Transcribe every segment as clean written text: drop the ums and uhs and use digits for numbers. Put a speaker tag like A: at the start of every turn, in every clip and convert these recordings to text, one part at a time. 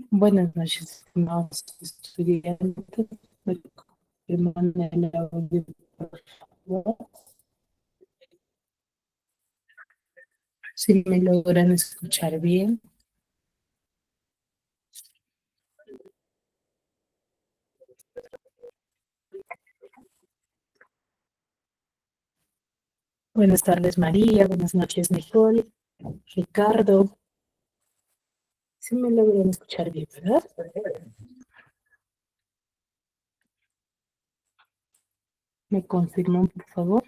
A: Buenas noches, estimados estudiantes. Me confirman el audio, por favor. Si me logran escuchar bien. Buenas tardes, María. Buenas noches, Nicole. Ricardo. Si me logran escuchar bien, ¿verdad? ¿Me confirman, por favor?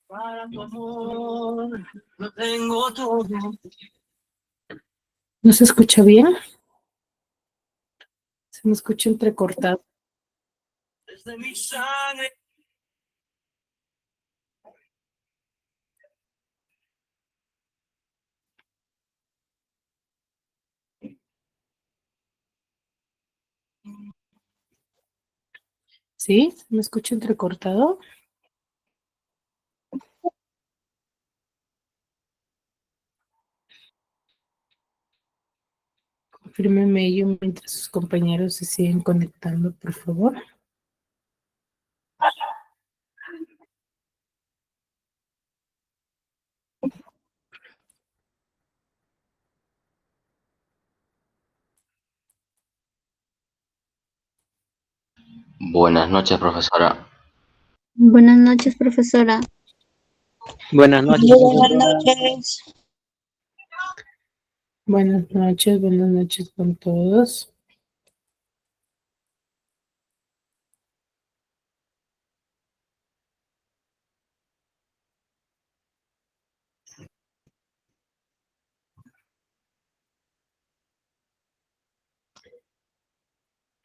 A: Para tu amor, lo tengo todo. ¿No se escucha bien? Se me escucha entrecortado. Desde mi sangre. ¿Sí? ¿Se me escucha entrecortado? Confírmeme ello mientras sus compañeros se siguen conectando, por favor.
B: Buenas noches, profesora.
C: Buenas noches, profesora.
D: Buenas noches,
E: Buenas
D: profesora.
E: noches.
A: Buenas noches con todos.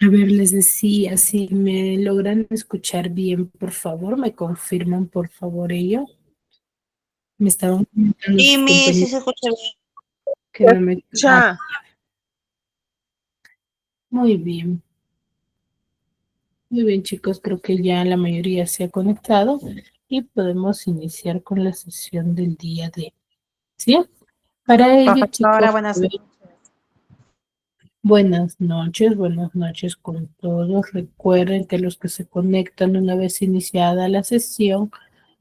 A: A ver, les decía, si me logran escuchar bien, por favor, me confirman, por favor, ello. Me estaban comentando
E: Sí,
A: sus
E: sí
A: compañeros
E: se escucha bien.
A: que no me...
D: Ya.
A: Muy bien. Muy bien, chicos, creo que ya la mayoría se ha conectado y podemos iniciar con la sesión del día de hoy. ¿Sí? Para ello, chicos,
F: Profesora, buenas noches.
A: buenas noches con todos. Recuerden que los que se conectan una vez iniciada la sesión,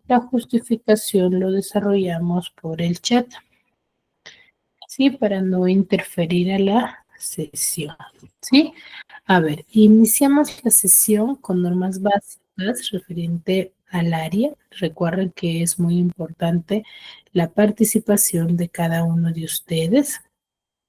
A: la justificación lo desarrollamos por el chat, ¿sí? Para no interferir a la sesión, ¿sí? A ver, iniciamos la sesión con normas básicas referente al área. Recuerden que es muy importante la participación de cada uno de ustedes,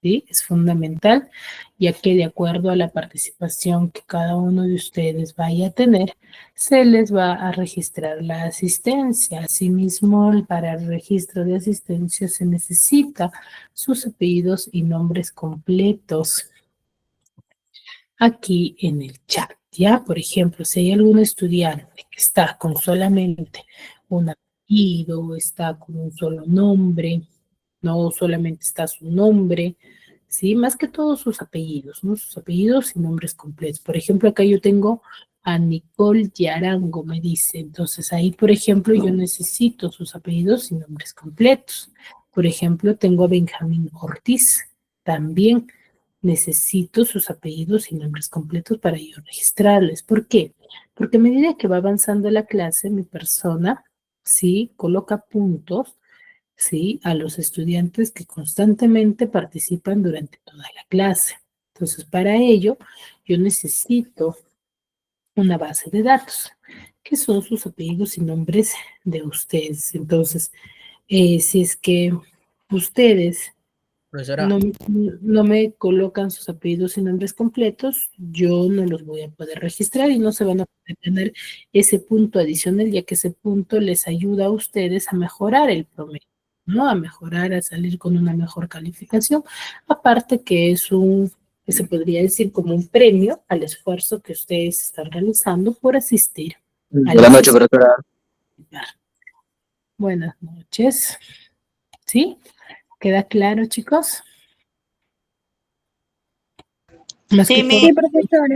A: ¿sí? Es fundamental, ya que de acuerdo a la participación que cada uno de ustedes vaya a tener, se les va a registrar la asistencia. Asimismo, para el registro de asistencia se necesita sus apellidos y nombres completos aquí en el chat, ¿ya? Por ejemplo, si hay algún estudiante que está con solamente un apellido, está con un solo nombre, no solamente está su nombre, ¿sí? Más que todos sus apellidos, ¿no? Sus apellidos y nombres completos. Por ejemplo, acá yo tengo a Nicole Yarango, me dice. Entonces ahí, por ejemplo, yo necesito sus apellidos y nombres completos. Por ejemplo, tengo a Benjamín Ortiz, también necesito sus apellidos y nombres completos para yo registrarles. ¿Por qué? Porque a medida que va avanzando la clase, mi persona, ¿sí? Coloca puntos, ¿sí? A los estudiantes que constantemente participan durante toda la clase. Entonces, para ello, yo necesito una base de datos, que son sus apellidos y nombres de ustedes. Entonces, si es que ustedes
D: Profesora.
A: no me colocan sus apellidos y nombres completos, yo no los voy a poder registrar y no se van a poder tener ese punto adicional, ya que ese punto les ayuda a ustedes a mejorar el promedio, ¿no? A mejorar, a salir con una mejor calificación. Aparte que es que se podría decir como un premio al esfuerzo que ustedes están realizando por asistir a la
D: Buenas noches,
A: sesión.
D: profesora.
A: Buenas noches. ¿Sí? ¿Queda claro, chicos? Más
C: Sí,
A: que todo,
C: mi profesora.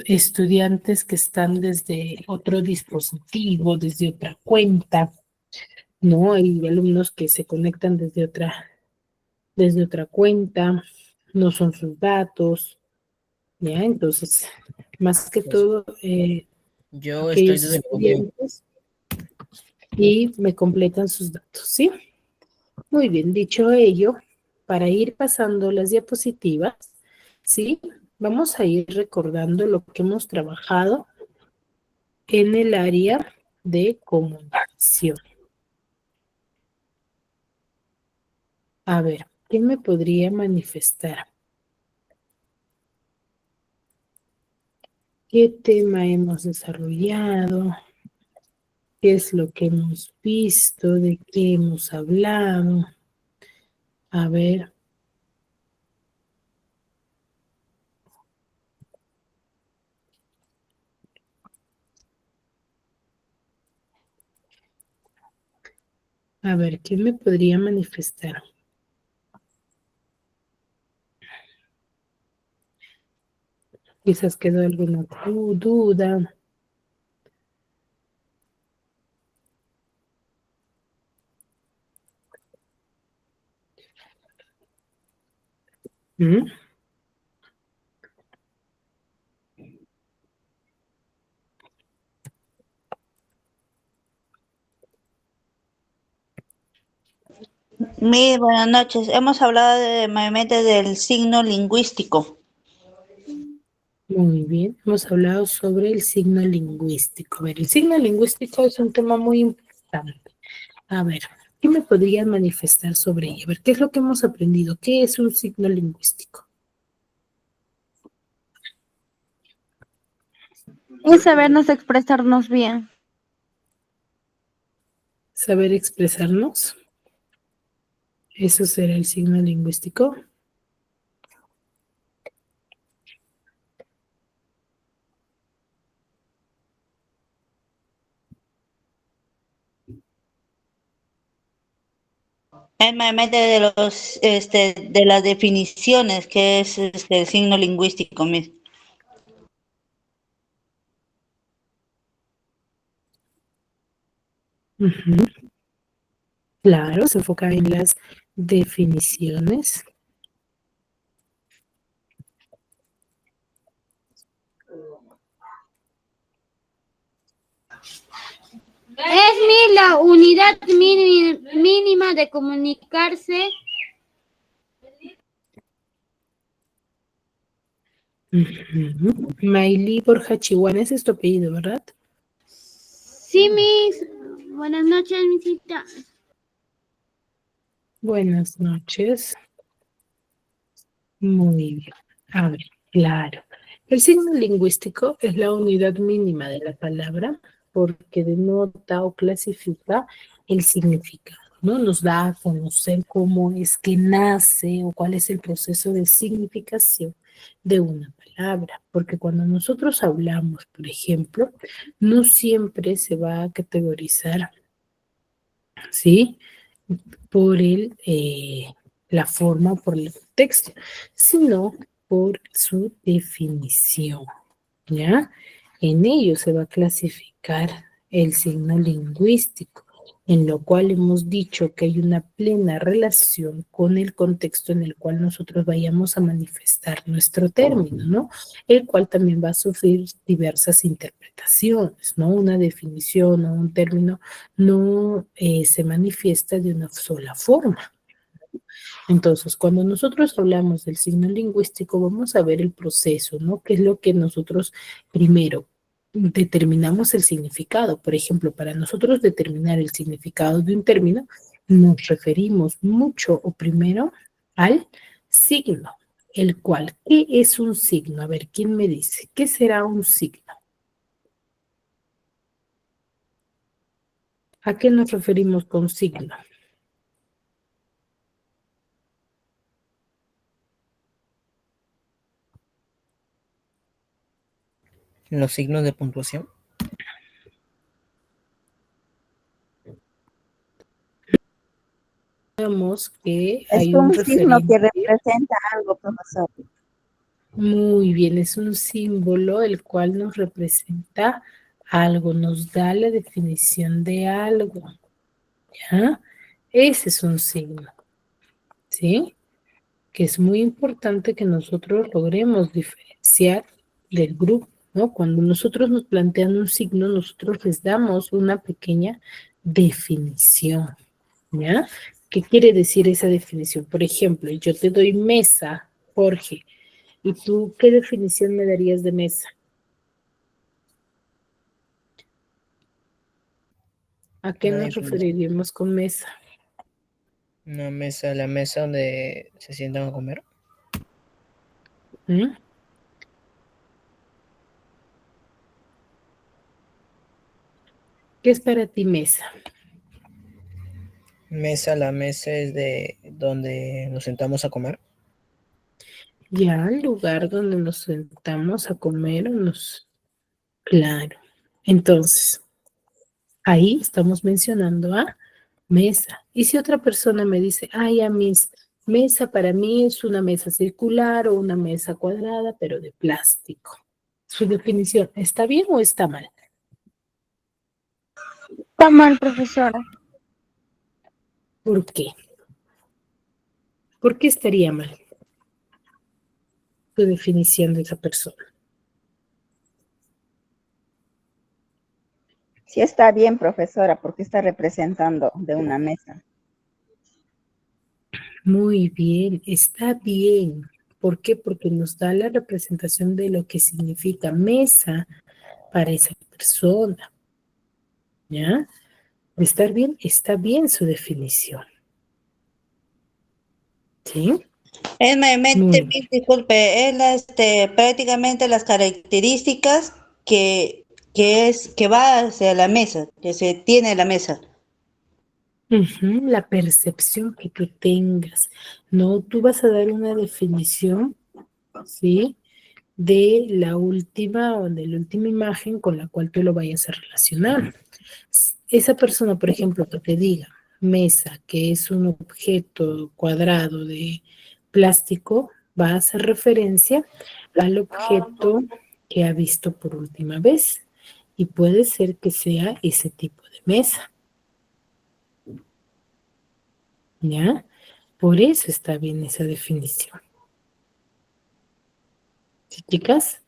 A: estudiantes que están desde otro dispositivo, desde otra cuenta, ¿no? Hay alumnos que se conectan desde otra cuenta, no son sus datos, ¿ya? Entonces, más que todo,
D: Yo estoy
A: aquellos
D: desde mi compu.
A: estudiantes y me completan sus datos, ¿sí? Muy bien, dicho ello, para ir pasando las diapositivas, ¿sí? Vamos a ir recordando lo que hemos trabajado en el área de comunicación. A ver, ¿quién me podría manifestar? ¿Qué tema hemos desarrollado? ¿Qué es lo que hemos visto? ¿De qué hemos hablado? A ver. A ver, ¿quién me podría manifestar? Quizás quedó alguna duda. ¿Mm?
C: Buenas noches. Hemos hablado mayormente del signo lingüístico.
A: Muy bien, hemos hablado sobre el signo lingüístico. A ver, el signo lingüístico es un tema muy importante. A ver, ¿qué me podrían manifestar sobre ello? A ver, ¿qué es lo que hemos aprendido? ¿Qué es un signo lingüístico?
E: Es sabernos expresarnos bien.
A: Saber expresarnos. ¿Eso será el signo lingüístico?
C: Es mayormente de de las definiciones que es el signo lingüístico mismo.
A: Ujú. Claro, se enfoca en las definiciones.
E: Es la unidad mínima de comunicarse.
A: Ujú. Maili Borja Chihuahua, ese es tu apellido, ¿verdad?
E: Sí, mis. Buenas noches, misita.
A: Buenas noches. Muy bien. A ver, claro. El signo lingüístico es la unidad mínima de la palabra porque denota o clasifica el significado, ¿no? Nos da a conocer cómo es que nace o cuál es el proceso de significación de una palabra. Porque cuando nosotros hablamos, por ejemplo, no siempre se va a categorizar, ¿sí? Por la forma o por el texto, sino por su definición, ¿ya? En ello se va a clasificar el signo lingüístico, en lo cual hemos dicho que hay una plena relación con el contexto en el cual nosotros vayamos a manifestar nuestro término, ¿no? El cual también va a sufrir diversas interpretaciones, ¿no? Una definición o un término no se manifiesta de una sola forma. Entonces, cuando nosotros hablamos del signo lingüístico, vamos a ver el proceso, ¿no? ¿Qué es lo que nosotros primero determinamos el significado? Por ejemplo, para nosotros determinar el significado de un término, nos referimos mucho o primero al signo, el cual, ¿qué es un signo? A ver, ¿quién me dice? ¿Qué será un signo? ¿A qué nos referimos con signo?
D: Los signos de puntuación.
A: que
F: Es
A: hay
F: un
A: un
F: signo que
A: referente.
F: representa algo, profesor.
A: Muy bien, es un símbolo el cual nos representa algo, nos da la definición de algo, ¿ya? Ese es un signo, ¿sí? Que es muy importante que nosotros logremos diferenciar del grupo, ¿no? Cuando nosotros nos plantean un signo, nosotros les damos una pequeña definición, ¿ya? ¿Qué quiere decir esa definición? Por ejemplo, yo te doy mesa, Jorge, ¿y tú qué definición me darías de mesa? ¿A qué nos referiríamos con mesa?
D: Una mesa, la mesa donde se sientan a comer.
A: ¿Mm? ¿Qué es para ti mesa?
D: Mesa, la mesa es de donde nos sentamos a comer.
A: Ya, el lugar donde nos sentamos a comer o nos... Claro. Entonces, ahí estamos mencionando a mesa. Y si otra persona me dice, ay, a mis mesa para mí es una mesa circular o una mesa cuadrada, pero de plástico. Su definición, ¿está bien o está mal?
E: Está mal, profesora.
A: ¿Por qué? ¿Por qué estaría mal su definición de esa persona?
F: Sí está bien, profesora, porque está representando de una mesa.
A: Muy bien, está bien. ¿Por qué? Porque nos da la representación de lo que significa mesa para esa persona. ¿Ya? De estar bien, está bien su definición. ¿Sí?
C: Disculpe, es prácticamente las características que va hacia la mesa, que se tiene en la mesa.
A: Ujú, la percepción que tú tengas. No, tú vas a dar una definición, ¿sí? De la última o de la última imagen con la cual tú lo vayas a relacionar. Esa persona, por ejemplo, que te diga mesa, que es un objeto cuadrado de plástico, va a hacer referencia al objeto que ha visto por última vez. Y puede ser que sea ese tipo de mesa. ¿Ya? Por eso está bien esa definición. ¿Sí, chicas?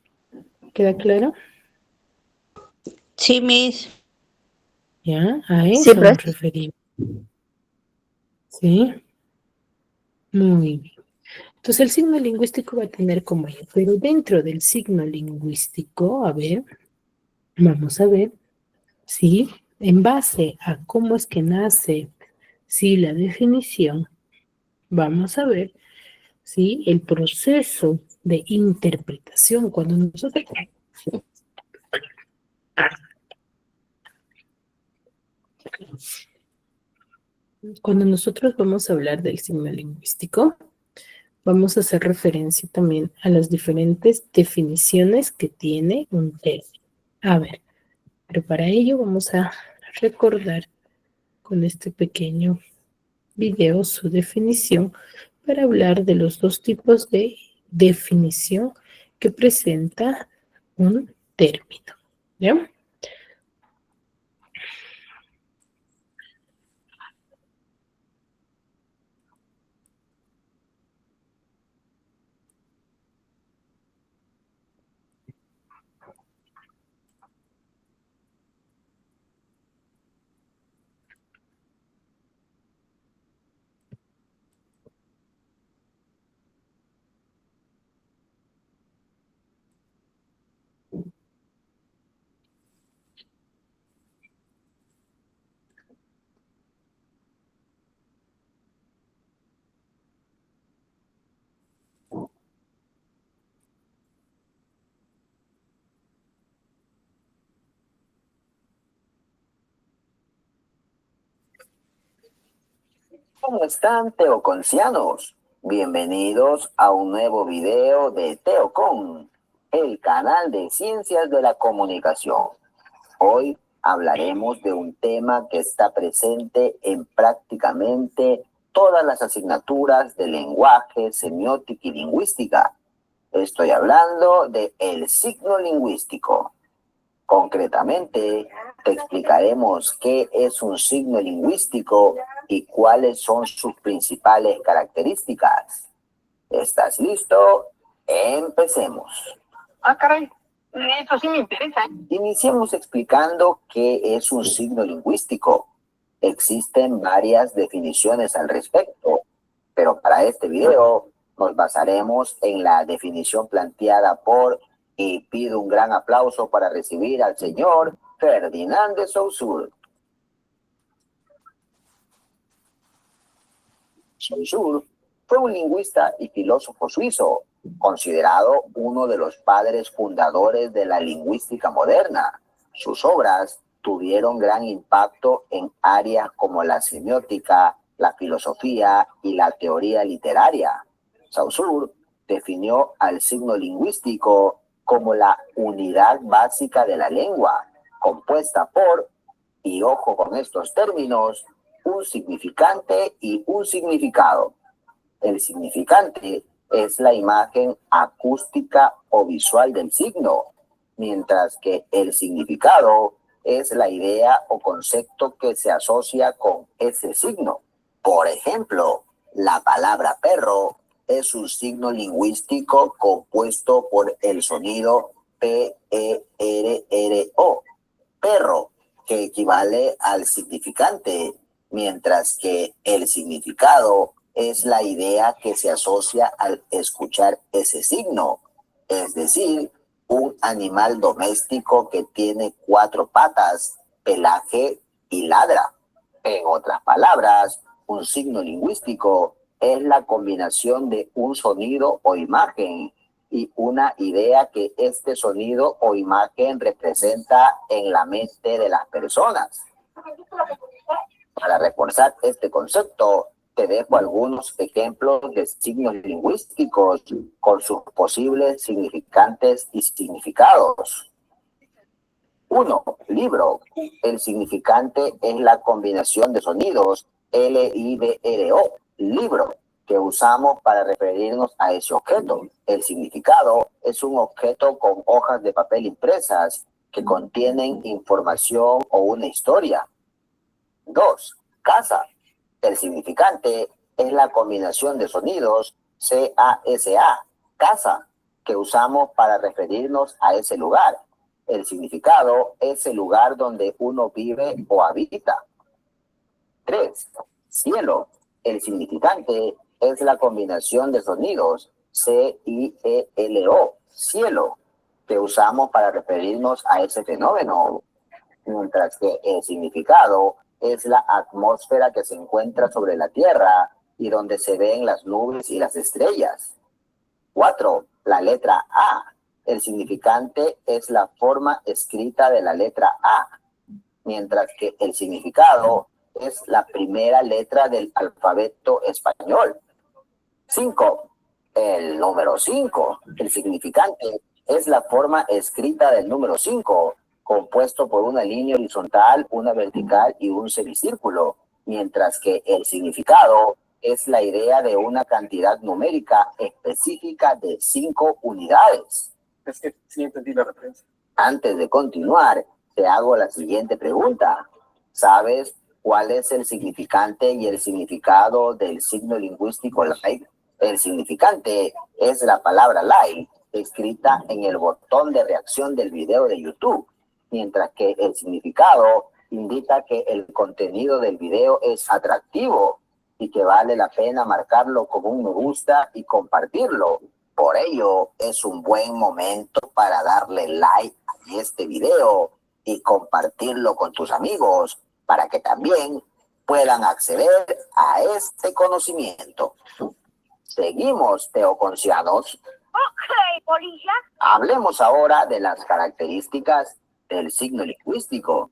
A: ¿Queda claro?
C: Sí, Miss.
A: ¿Ya? A
F: Sí,
A: eso nos referimos. ¿Sí? Muy bien. Entonces el signo lingüístico va a tener como ello, pero dentro del signo lingüístico, a ver, vamos a ver, ¿sí? En base a cómo es que nace, sí, la definición, vamos a ver, ¿sí? El proceso de interpretación, cuando nosotros vamos a hablar del signo lingüístico, vamos a hacer referencia también a las diferentes definiciones que tiene un término. A ver, pero para ello vamos a recordar con este pequeño video su definición para hablar de los dos tipos de definición que presenta un término. ¿Ya?
G: ¿Cómo están, teoconcianos? Bienvenidos a un nuevo video de Teocon, el canal de ciencias de la comunicación. Hoy hablaremos de un tema que está presente en prácticamente todas las asignaturas de lenguaje, semiótica y lingüística. Estoy hablando de el signo lingüístico. Concretamente, te explicaremos qué es un signo lingüístico y cuáles son sus principales características. ¿Estás listo? Empecemos.
H: Ah, caray, eso sí me interesa.
G: Iniciemos explicando qué es un signo lingüístico. Existen varias definiciones al respecto, pero para este video nos basaremos en la definición planteada por, y pido un gran aplauso para recibir al señor Ferdinand de Saussure. Saussure fue un lingüista y filósofo suizo, considerado uno de los padres fundadores de la lingüística moderna. Sus obras tuvieron gran impacto en áreas como la semiótica, la filosofía y la teoría literaria. Saussure definió al signo lingüístico como la unidad básica de la lengua, compuesta por, y ojo con estos términos, un significante y un significado. El significante es la imagen acústica o visual del signo, mientras que el significado es la idea o concepto que se asocia con ese signo. Por ejemplo, la palabra perro es un signo lingüístico compuesto por el sonido P-E-R-R-O, perro, que equivale al significante, mientras que el significado es la idea que se asocia al escuchar ese signo, es decir, un animal doméstico que tiene 4 patas, pelaje y ladra. En otras palabras, un signo lingüístico es la combinación de un sonido o imagen y una idea que este sonido o imagen representa en la mente de las personas. Para reforzar este concepto, te dejo algunos ejemplos de signos lingüísticos con sus posibles significantes y significados. 1. Libro. El significante es la combinación de sonidos L-I-B-R-O, libro, que usamos para referirnos a ese objeto. El significado es un objeto con hojas de papel impresas que contienen información o una historia. 2. Casa. El significante es la combinación de sonidos C-A-S-A, casa, que usamos para referirnos a ese lugar. El significado es el lugar donde uno vive o habita. 3. Cielo. El significante es la combinación de sonidos C-I-E-L-O, cielo, que usamos para referirnos a ese fenómeno. Mientras que el significado es la atmósfera que se encuentra sobre la Tierra y donde se ven las nubes y las estrellas. 4. La letra A. El significante es la forma escrita de la letra A, mientras que el significado es la primera letra del alfabeto español. 5. El número 5. El significante es la forma escrita del número 5, compuesto por una línea horizontal, una vertical y un semicírculo, mientras que el significado es la idea de una cantidad numérica específica de 5 unidades.
H: Es que sí entendí la referencia.
G: Antes de continuar, te hago la siguiente pregunta. ¿Sabes cuál es el significante y el significado del signo lingüístico like? El significante es la palabra like, escrita en el botón de reacción del video de YouTube, mientras que el significado indica que el contenido del video es atractivo y que vale la pena marcarlo como un me gusta y compartirlo. Por ello, es un buen momento para darle like a este video y compartirlo con tus amigos para que también puedan acceder a este conocimiento. Seguimos, teoconcianos.
E: Ok, policía.
G: Hablemos ahora de las características del signo lingüístico.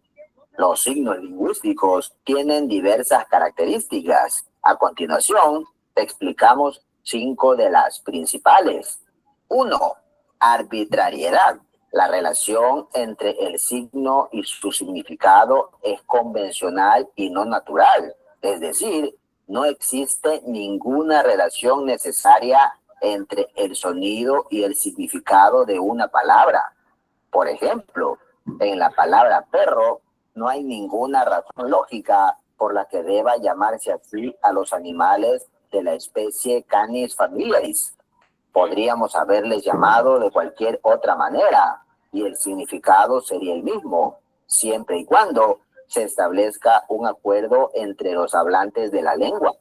G: Los signos lingüísticos tienen diversas características. A continuación, te explicamos 5 de las principales. 1. Arbitrariedad. La relación entre el signo y su significado es convencional y no natural. Es decir, no existe ninguna relación necesaria entre el sonido y el significado de una palabra. Por ejemplo, en la palabra perro no hay ninguna razón lógica por la que deba llamarse así a los animales de la especie Canis familiaris. Podríamos haberles llamado de cualquier otra manera y el significado sería el mismo, siempre y cuando se establezca un acuerdo entre los hablantes de la lengua.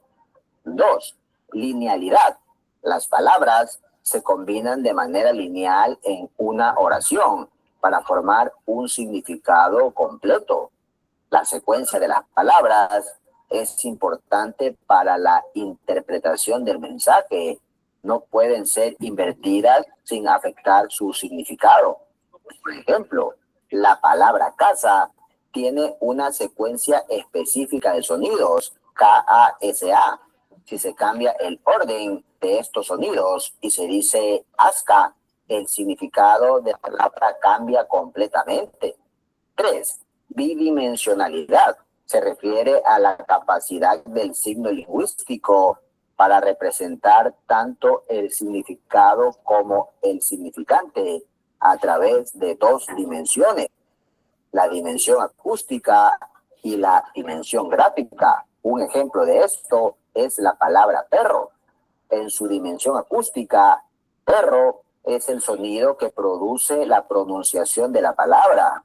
G: 2. Linealidad. Las palabras se combinan de manera lineal en una oración para formar un significado completo. La secuencia de las palabras es importante para la interpretación del mensaje. No pueden ser invertidas sin afectar su significado. Por ejemplo, la palabra casa tiene una secuencia específica de sonidos, K-A-S-A. Si se cambia el orden de estos sonidos y se dice asca, el significado de la palabra cambia completamente. 3. Bidimensionalidad. Se refiere a la capacidad del signo lingüístico para representar tanto el significado como el significante a través de dos dimensiones, la dimensión acústica y la dimensión gráfica. Un ejemplo de esto es la palabra perro. En su dimensión acústica, perro es el sonido que produce la pronunciación de la palabra,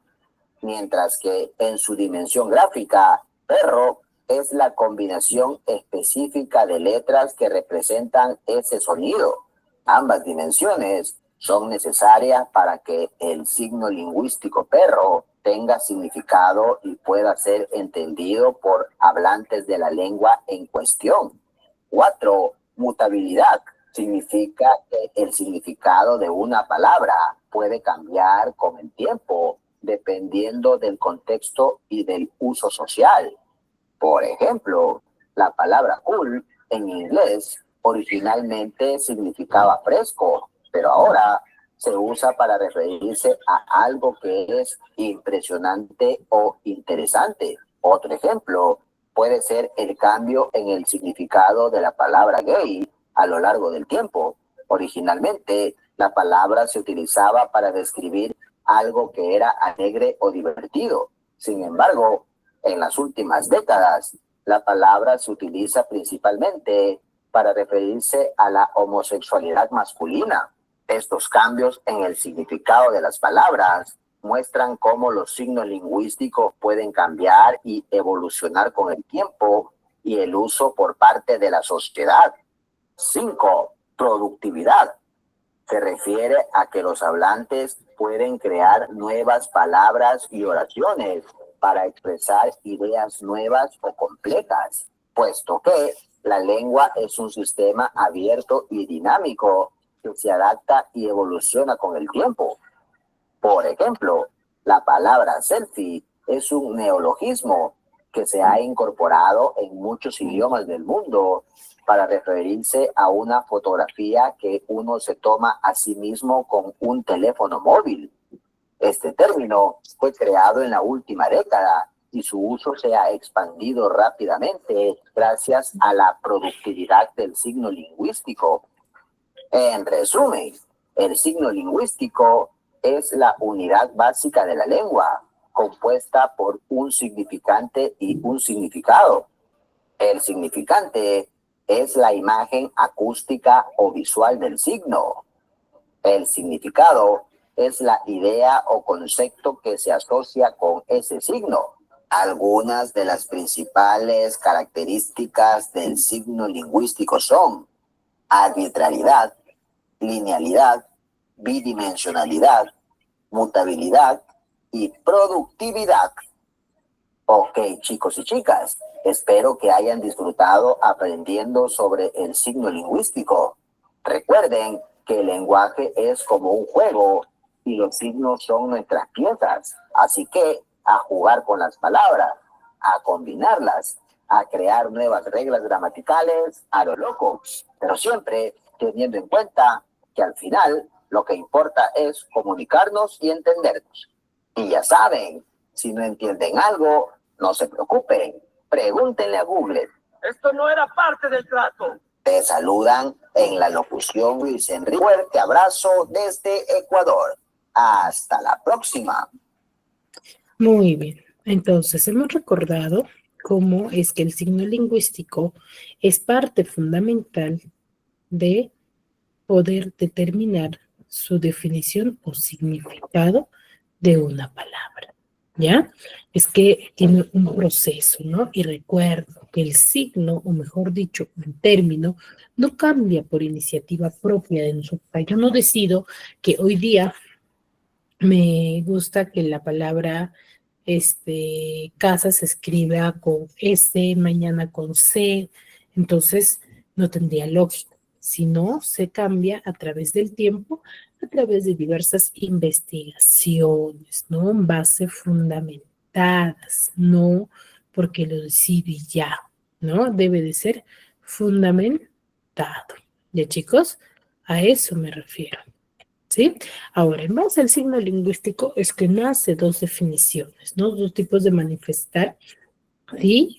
G: mientras que en su dimensión gráfica, perro es la combinación específica de letras que representan ese sonido. Ambas dimensiones son necesarias para que el signo lingüístico perro tenga significado y pueda ser entendido por hablantes de la lengua en cuestión. 4. Mutabilidad. Significa que el significado de una palabra puede cambiar con el tiempo, dependiendo del contexto y del uso social. Por ejemplo, la palabra cool en inglés originalmente significaba fresco, pero ahora se usa para referirse a algo que es impresionante o interesante. Otro ejemplo puede ser el cambio en el significado de la palabra gay a lo largo del tiempo. Originalmente, la palabra se utilizaba para describir algo que era alegre o divertido. Sin embargo, en las últimas décadas, la palabra se utiliza principalmente para referirse a la homosexualidad masculina. Estos cambios en el significado de las palabras muestran cómo los signos lingüísticos pueden cambiar y evolucionar con el tiempo y el uso por parte de la sociedad. 5. Productividad. Se refiere a que los hablantes pueden crear nuevas palabras y oraciones para expresar ideas nuevas o complejas, puesto que la lengua es un sistema abierto y dinámico que se adapta y evoluciona con el tiempo. Por ejemplo, la palabra selfie es un neologismo que se ha incorporado en muchos idiomas del mundo para referirse a una fotografía que uno se toma a sí mismo con un teléfono móvil. Este término fue creado en la última década y su uso se ha expandido rápidamente gracias a la productividad del signo lingüístico. En resumen, el signo lingüístico es la unidad básica de la lengua, compuesta por un significante y un significado. El significante es la imagen acústica o visual del signo. El significado es la idea o concepto que se asocia con ese signo. Algunas de las principales características del signo lingüístico son arbitrariedad, linealidad, bidimensionalidad, mutabilidad y productividad. Ok, chicos y chicas, espero que hayan disfrutado aprendiendo sobre el signo lingüístico. Recuerden que el lenguaje es como un juego y los signos son nuestras piezas. Así que a jugar con las palabras, a combinarlas, a crear nuevas reglas gramaticales a lo loco, pero siempre teniendo en cuenta que al final lo que importa es comunicarnos y entendernos. Y ya saben, si no entienden algo, no se preocupen, pregúntenle a Google.
H: Esto no era parte del trato.
G: Te saludan en la locución Luis Enrique. Fuerte abrazo desde Ecuador. Hasta la próxima.
A: Muy bien. Entonces, hemos recordado cómo es que el signo lingüístico es parte fundamental de poder determinar su definición o significado de una palabra, ¿ya? Es que tiene un proceso, ¿no? Y recuerdo que el signo, o mejor dicho, un término, no cambia por iniciativa propia de nosotros. Yo no decido que hoy día me gusta que la palabra casa se escriba con S, mañana con C, entonces no tendría lógica. Si no, se cambia a través del tiempo, a través de diversas investigaciones, ¿no? En base fundamentadas, no porque lo decidí ya, ¿no? Debe de ser fundamentado. ¿Ya, chicos? A eso me refiero. ¿Sí? Ahora, en base al signo lingüístico es que nace dos definiciones, ¿no? Dos tipos de manifestar, ¿sí?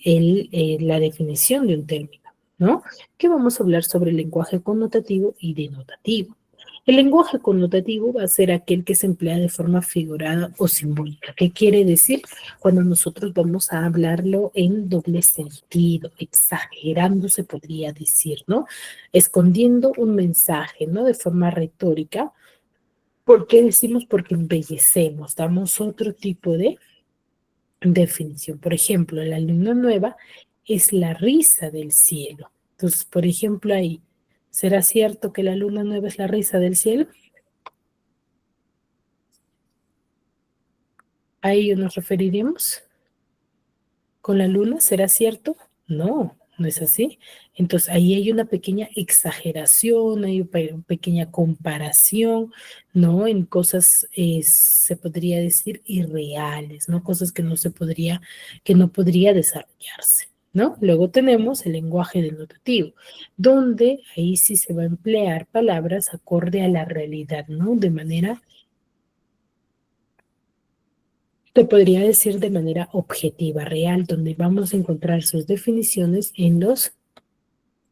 A: La definición de un término, ¿no? Que vamos a hablar sobre el lenguaje connotativo y denotativo. El lenguaje connotativo va a ser aquel que se emplea de forma figurada o simbólica. ¿Qué quiere decir? Cuando nosotros vamos a hablarlo en doble sentido, exagerando se podría decir, ¿no? Escondiendo un mensaje, ¿no? De forma retórica. ¿Por qué decimos? Porque embellecemos, damos otro tipo de definición. Por ejemplo, la luna nueva es la risa del cielo. Entonces, por ejemplo, ahí, ¿será cierto que la luna nueva es la risa del cielo? ¿A ello nos referiríamos? ¿Con la luna será cierto? No, no es así. Entonces ahí hay una pequeña exageración, hay una pequeña comparación, ¿no? En cosas, se podría decir, irreales, ¿no? Cosas que que no podría desarrollarse, ¿no? Luego tenemos el lenguaje denotativo, donde ahí sí se va a emplear palabras acorde a la realidad, ¿no? De manera, te podría decir de manera objetiva, real, donde vamos a encontrar sus definiciones en los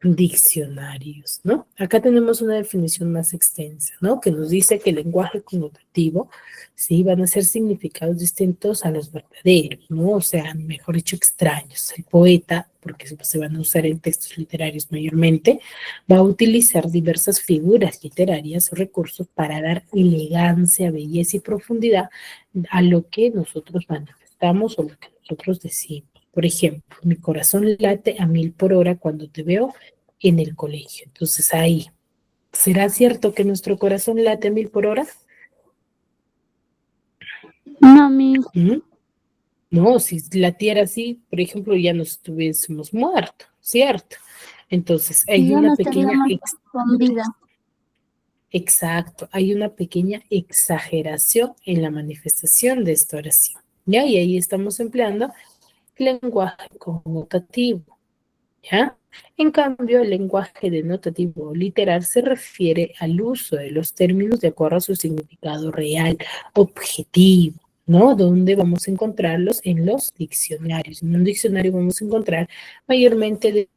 A: diccionarios, ¿no? Acá tenemos una definición más extensa, ¿no? Que nos dice que el lenguaje connotativo, sí, van a ser significados distintos a los verdaderos, ¿no? O sea, mejor dicho, extraños. El poeta, porque se van a usar en textos literarios mayormente, va a utilizar diversas figuras literarias o recursos para dar elegancia, belleza y profundidad a lo que nosotros manifestamos o lo que nosotros decimos. Por ejemplo, mi corazón late a 1000 por hora cuando te veo en el colegio. Entonces ahí, ¿será cierto que nuestro corazón late a 1000 por hora?
I: No, Miss.
A: ¿Mm? No, si latiera así, por ejemplo, ya nos estuviésemos muertos, ¿cierto? Entonces hay
I: Ya
A: una
I: no
A: pequeña...
I: estaríamos con vida.
A: Exacto, hay una pequeña exageración en la manifestación de esta oración, ¿ya? Y ahí estamos empleando lenguaje connotativo, ¿ya? En cambio, el lenguaje denotativo o literal se refiere al uso de los términos de acuerdo a su significado real, objetivo, ¿no? Donde vamos a encontrarlos en los diccionarios. En un diccionario vamos a encontrar mayormente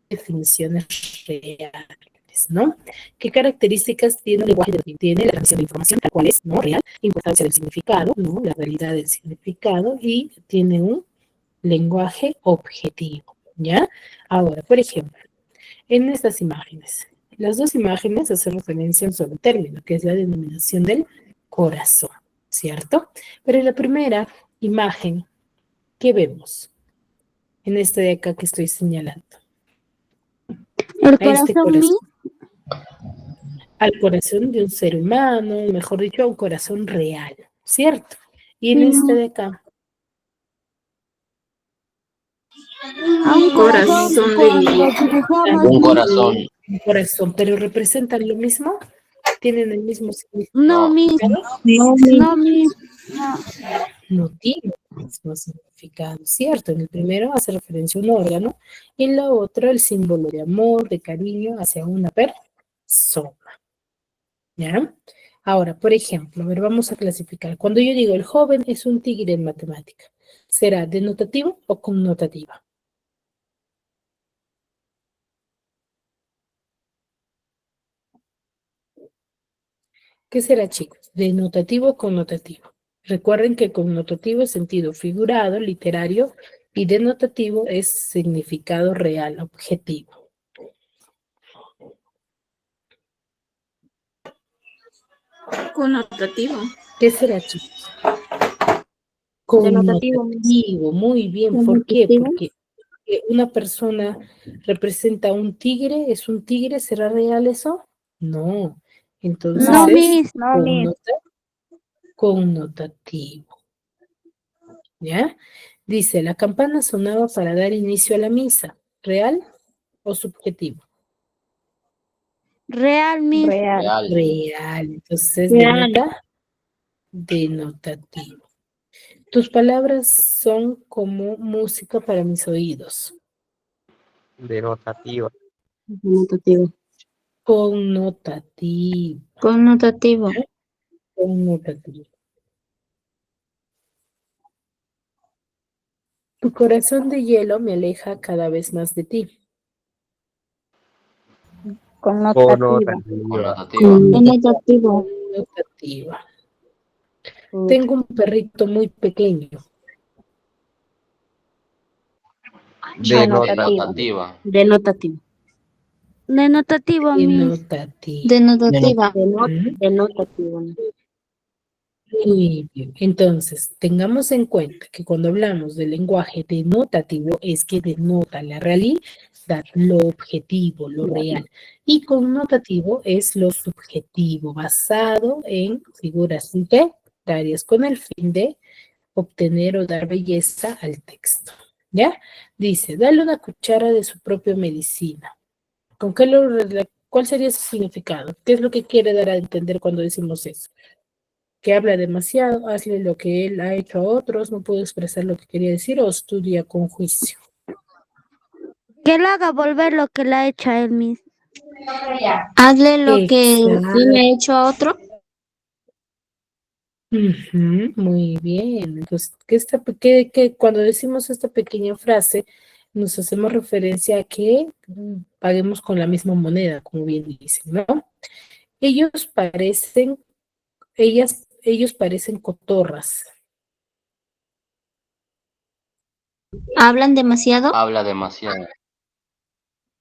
A: definiciones reales, ¿no? ¿Qué características tiene el lenguaje denotativo? Tiene la transmisión de información, tal cual es, ¿no? Real, importancia del significado, ¿no? La realidad del significado, y tiene un lenguaje objetivo, ¿ya? Ahora, por ejemplo, en estas imágenes, las dos imágenes hacen referencia a un solo término, que es la denominación del corazón, ¿cierto? Pero en la primera imagen, ¿qué vemos? En esta de acá que estoy señalando.
I: El
A: A este
I: corazón, Miss.
A: al corazón de un ser humano, mejor dicho, a un corazón real, ¿cierto? Y en
I: Sí,
A: este de acá,
I: a un corazón cuando dibujamos,
B: Un
I: Miss.
B: corazón.
A: un corazón, pero representan lo mismo, tienen el mismo significado,
I: No, Miss. No, Miss. No.
A: no tienen el mismo significado, ¿cierto? En el primero hace referencia a un órgano y en la otra el símbolo de amor, de cariño hacia una persona, ¿ya? Ahora, por ejemplo, a ver, vamos a clasificar. Cuando yo digo el joven es un tigre en matemática, ¿será denotativo o connotativa? ¿Qué será, chicos? ¿Denotativo o connotativo? Recuerden que connotativo es sentido figurado, literario, y denotativo es significado real, objetivo.
I: Connotativo.
A: ¿Qué será, chicos?
I: Denotativo.
A: Connotativo, muy bien. ¿Por qué?
I: Denotativo.
A: Porque una persona representa un tigre, ¿es un tigre? ¿Será real eso? No. Entonces
I: No,
A: es
I: Miss.
A: connotativo. ¿Ya? Dice, la campana sonaba para dar inicio a la misa. ¿Real o subjetivo?
I: Real, Miss.
F: Real.
B: Real.
A: Real. Entonces
I: Real.
A: denota denotativo. Tus palabras son como música para mis oídos.
J: Denotativa.
I: Denotativo.
A: Connotativo.
I: Connotativo.
A: Connotativo. Tu corazón de hielo me aleja cada vez más de ti.
F: Connotativo.
B: Connotativa.
I: Denotativo.
A: Connotativa. Tengo un perrito muy pequeño.
B: Denotativa.
I: Denotativo. Denotativo, Miss.
A: Denotativo.
I: Denotativa.
A: Ujú.
I: Denotativo.
A: Muy bien. Entonces, tengamos en cuenta que cuando hablamos del lenguaje denotativo es que denota la realidad, lo objetivo, lo real. Y connotativo es lo subjetivo, basado en figuras literarias con el fin de obtener o dar belleza al texto. ¿Ya? Dice, dale una cuchara de su propia medicina. ¿Con qué cuál sería su significado? ¿Qué es lo que quiere dar a entender cuando decimos eso? Que habla demasiado, hace lo que él ha hecho a otros, no puede expresar lo que quería decir o estudia con juicio.
I: Que le haga volver lo que le ha hecho a él mismo. Hazle lo que sí le ha hecho a otro.
A: Ujú, muy bien. Entonces, que cuando decimos esta pequeña frase, nos hacemos referencia a que paguemos con la misma moneda, como bien dicen, ¿no? Ellos parecen, ellos parecen cotorras.
I: Hablan demasiado.
B: Habla demasiado.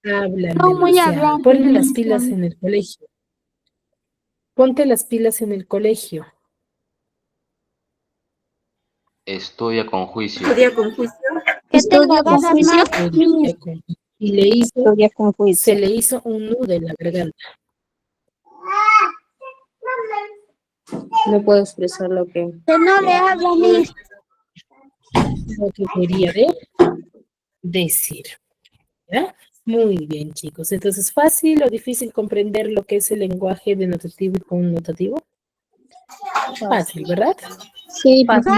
A: Hablan
I: No, muy
A: demasiado.
I: hablantes,
A: Ponle las
I: Miss.
A: pilas en el colegio. Ponte las pilas en el colegio.
B: Estudia con juicio.
I: Con juicio. Que tenga ganas más.
A: Estudia con- Y
F: Estudia con
A: se
F: juicio.
A: le hizo un nudo en la garganta.
I: No puedo expresar lo que no le habla, Miss.
A: Lo que quería decir. ¿Ya? Muy bien, chicos. Entonces, ¿fácil o difícil comprender lo que es el lenguaje denotativo y connotativo? Fácil, ¿verdad?
I: Sí,
B: Fácil.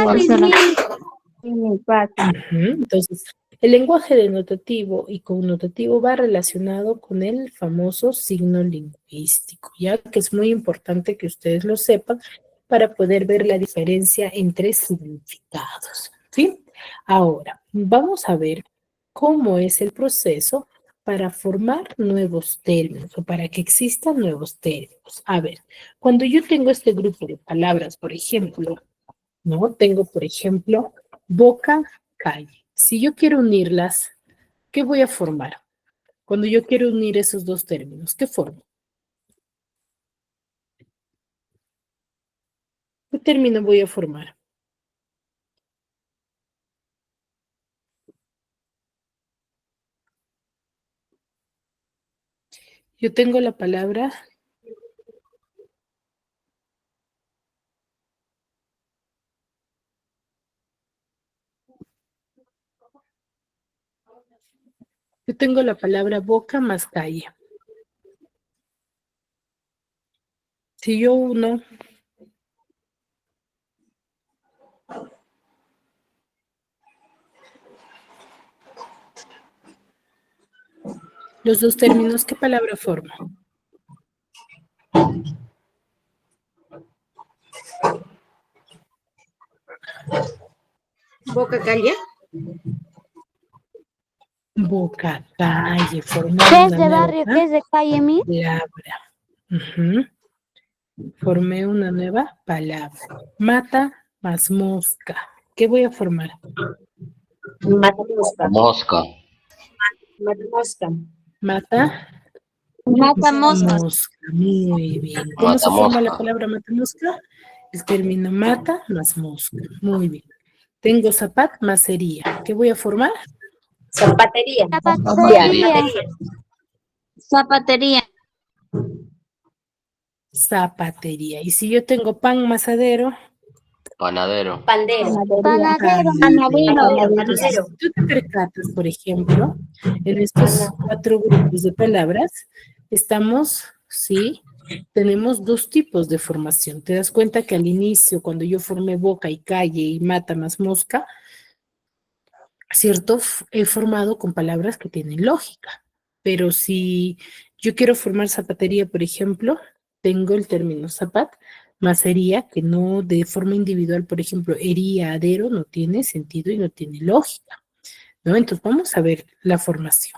F: Muy fácil.
A: Ujú. Entonces, el lenguaje denotativo y connotativo va relacionado con el famoso signo lingüístico, ya que es muy importante que ustedes lo sepan para poder ver la diferencia entre significados, ¿sí? Ahora, vamos a ver cómo es el proceso para formar nuevos términos o para que existan nuevos términos. A ver, cuando yo tengo este grupo de palabras, por ejemplo, ¿no? Tengo, por ejemplo, boca, calle. Si yo quiero unirlas, ¿qué voy a formar? Cuando yo quiero unir esos dos términos, ¿qué formo? ¿Qué término voy a formar? Yo tengo la palabra boca más calle. Si yo uno los dos términos, ¿qué palabra formo?
J: Boca calle.
A: Boca, calle, formar
I: ¿Qué es
A: una
I: de
A: nueva
I: barrio? ¿Qué es de calle, Miss?
A: palabra. Ujú. Formé una nueva palabra. Mata más mosca. ¿Qué voy a formar?
J: Mata mosca.
B: Mosca.
J: Mata mosca.
A: Mata
I: Mata moscas.
A: mosca. Muy bien. ¿Cómo se forma la
B: Matamosca.
A: palabra mata mosca? El término mata más mosca. Muy bien. Tengo zapat más sería. ¿Qué voy a formar?
J: Zapatería.
I: Zapatería. Zapatería.
A: Zapatería. Y si yo tengo pan masadero,
B: Panadero.
J: Pandero.
I: Panadero.
A: entonces, si tú te percatas, por ejemplo, en estos 4 grupos de palabras, estamos, ¿sí? Tenemos 2 tipos de formación. Te das cuenta que al inicio, cuando yo formé boca y calle y mata más mosca, ¿cierto? He formado con palabras que tienen lógica. Pero si yo quiero formar zapatería, por ejemplo, tengo el término zapat, más sería que no de forma individual, por ejemplo, hería, no tiene sentido y no tiene lógica, ¿no? Entonces vamos a ver la formación.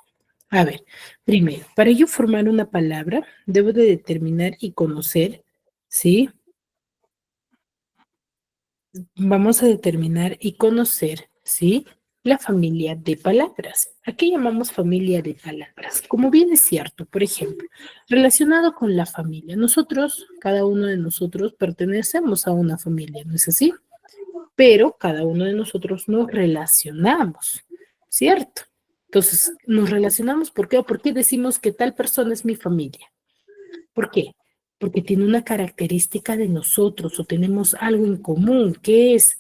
A: A ver, primero, para yo formar una palabra, debo de determinar y conocer, ¿sí? Vamos a determinar y conocer, ¿sí? La familia de palabras. ¿A qué llamamos familia de palabras? Como bien es cierto, por ejemplo, relacionado con la familia. Nosotros, cada uno de nosotros pertenecemos a una familia, ¿no es así? Pero cada uno de nosotros nos relacionamos, ¿cierto? Entonces, nos relacionamos, ¿por qué? ¿O por qué decimos que tal persona es mi familia? ¿Por qué? Porque tiene una característica de nosotros o tenemos algo en común, que es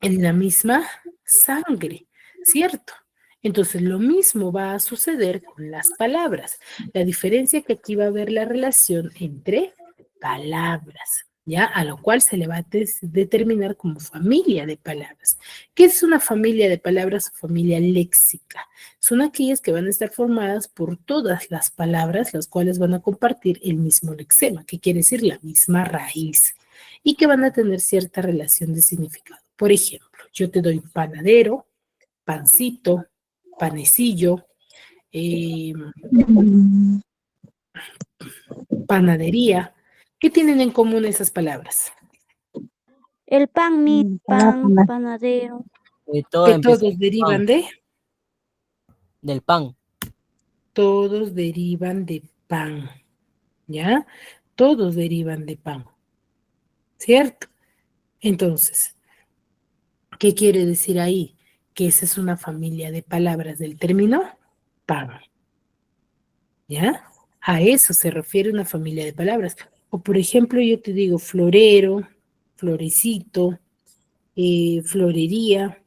A: en la misma sangre, ¿cierto? Entonces, lo mismo va a suceder con las palabras. La diferencia es que aquí va a haber la relación entre palabras, ¿ya? A lo cual se le va a determinar como familia de palabras. ¿Qué es una familia de palabras o familia léxica? Son aquellas que van a estar formadas por todas las palabras, las cuales van a compartir el mismo lexema, que quiere decir la misma raíz, y que van a tener cierta relación de significado. Por ejemplo, yo te doy panadero, pancito, panecillo, panadería. ¿Qué tienen en común esas palabras?
I: El pan, mi pan, panadero.
D: Todo
A: Que
D: empieza
A: todos derivan de,
D: del pan.
A: todos derivan de pan, ¿ya? Todos derivan de pan, ¿cierto? Entonces, ¿qué quiere decir ahí? Que esa es una familia de palabras del término pan, ¿ya? A eso se refiere una familia de palabras. O por ejemplo, yo te digo florero, florecito, florería.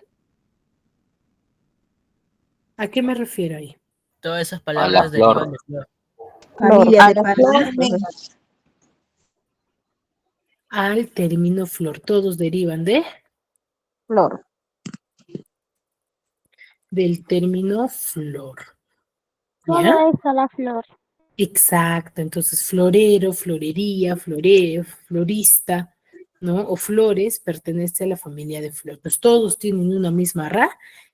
A: ¿A qué me refiero ahí?
D: Todas esas
B: A la
D: palabras derivan
B: flor.
D: de flor.
F: Familia de palabras.
A: Al término flor. Todos derivan de
F: Flor.
A: del término flor.
I: Todo
A: ¿Ya?
I: es a la flor.
A: Exacto. Entonces, florero, florería, floreo, florista, ¿no? O flores pertenece a la familia de flor. Pues todos tienen una misma ra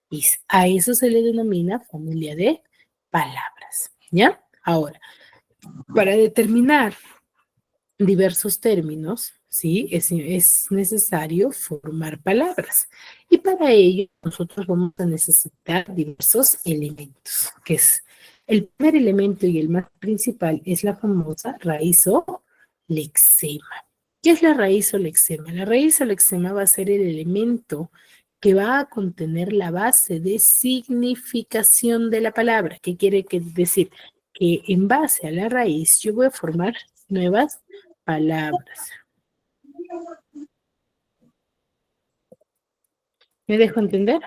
A: y a eso se le denomina familia de palabras. ¿Ya? Ahora, para determinar diversos términos, ¿sí? Es necesario formar palabras. Y para ello nosotros vamos a necesitar diversos elementos, que es el primer elemento y el más principal es la famosa raíz o lexema. ¿Qué es la raíz o lexema? La raíz o lexema va a ser el elemento que va a contener la base de significación de la palabra. ¿Qué quiere decir? Que en base a la raíz yo voy a formar nuevas palabras. ¿Me dejo entender?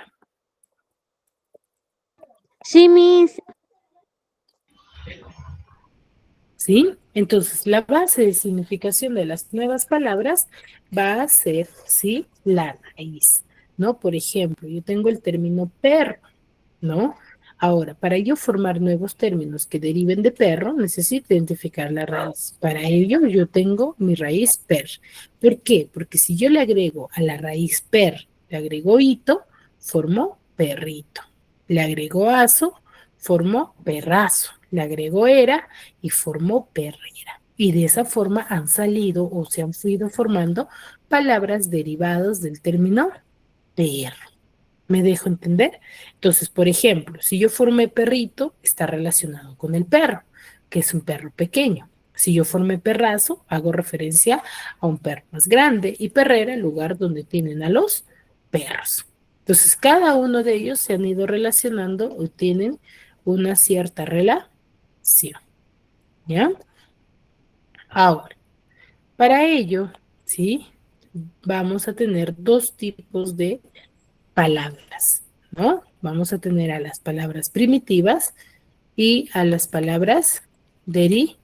I: Sí, Miss.
A: ¿Sí? Entonces, la base de significación de las nuevas palabras va a ser, ¿sí? La raíz, ¿no? Por ejemplo, yo tengo el término perro, ¿no? Ahora, para yo formar nuevos términos que deriven de perro, necesito identificar la raíz. Para ello, yo tengo mi raíz per. ¿Por qué? Porque si yo le agrego a la raíz per Le agregó hito, formó perrito. Le agregó aso, formó perrazo. Le agregó era y formó perrera. Y de esa forma han salido o se han ido formando palabras derivadas del término perro. ¿Me dejo entender? Entonces, por ejemplo, si yo formé perrito, está relacionado con el perro, que es un perro pequeño. Si yo formé perrazo, hago referencia a un perro más grande y perrera, el lugar donde tienen a los perros. Entonces, cada uno de ellos se han ido relacionando o tienen una cierta relación. ¿Ya? Ahora, para ello, ¿sí? Vamos a tener dos tipos de palabras, ¿no? Vamos a tener a las palabras primitivas y a las palabras derivadas.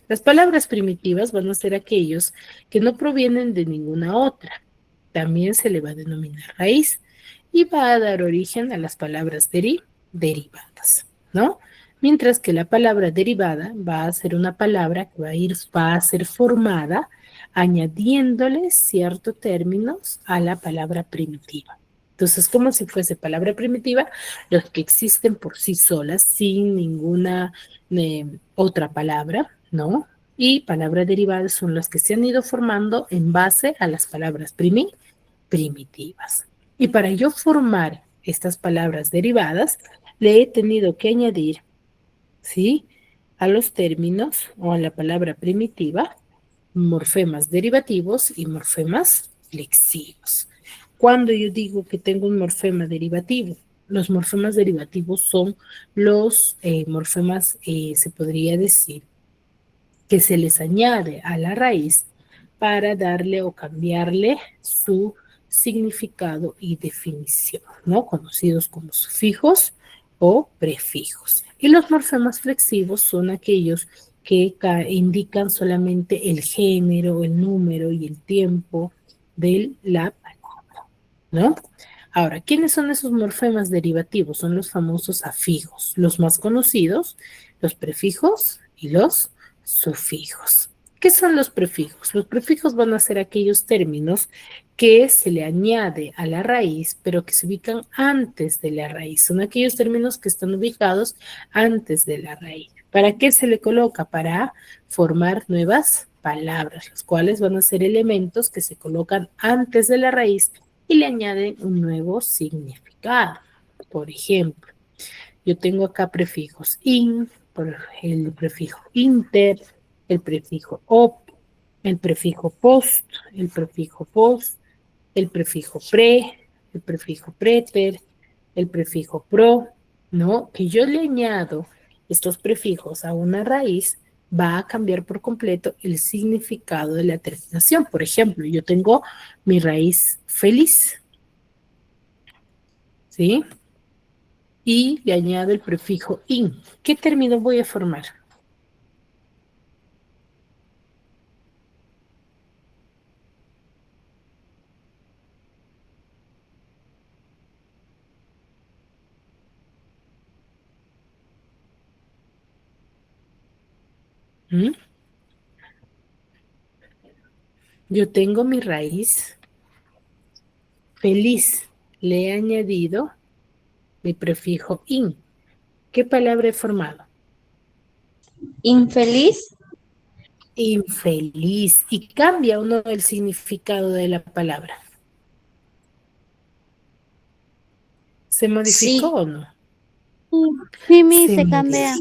A: Las palabras primitivas van a ser aquellos que no provienen de ninguna otra. También se le va a denominar raíz y va a dar origen a las palabras derivadas, ¿no? Mientras que la palabra derivada va a ser una palabra que va a ser formada añadiéndole ciertos términos a la palabra primitiva. Entonces, como si fuese palabra primitiva, los que existen por sí solas, sin ninguna otra palabra, ¿no? Y palabras derivadas son las que se han ido formando en base a las palabras primitivas. Y para yo formar estas palabras derivadas, le he tenido que añadir, ¿sí?, a los términos o a la palabra primitiva, morfemas derivativos y morfemas flexivos. Cuando yo digo que tengo un morfema derivativo, los morfemas derivativos son los morfemas, se podría decir, que se les añade a la raíz para darle o cambiarle su significado y definición, ¿no? Conocidos como sufijos o prefijos. Y los morfemas flexivos son aquellos que indican solamente el género, el número y el tiempo de la palabra, ¿no? Ahora, ¿quiénes son esos morfemas derivativos? Son los famosos afijos, los más conocidos, los prefijos y los sufijos. ¿Qué son los prefijos? Los prefijos van a ser aquellos términos que se le añade a la raíz, pero que se ubican antes de la raíz. Son aquellos términos que están ubicados antes de la raíz. ¿Para qué se le coloca? Para formar nuevas palabras, las cuales van a ser elementos que se colocan antes de la raíz y le añaden un nuevo significado. Por ejemplo, yo tengo acá prefijos in, por el prefijo inter, el prefijo op, el prefijo post, el prefijo post, el prefijo pre, el prefijo preter, el prefijo pro, ¿no? Que yo le añado estos prefijos a una raíz, va a cambiar por completo el significado de la terminación. Por ejemplo, yo tengo mi raíz feliz, ¿sí? Y le añado el prefijo in. ¿Qué término voy a formar? ¿Mm? Yo tengo mi raíz feliz. Le he añadido mi prefijo in. ¿Qué palabra he formado?
I: Infeliz.
A: Infeliz. Y cambia o no el significado de la palabra. ¿Se modificó o no?
I: Sí, se cambia.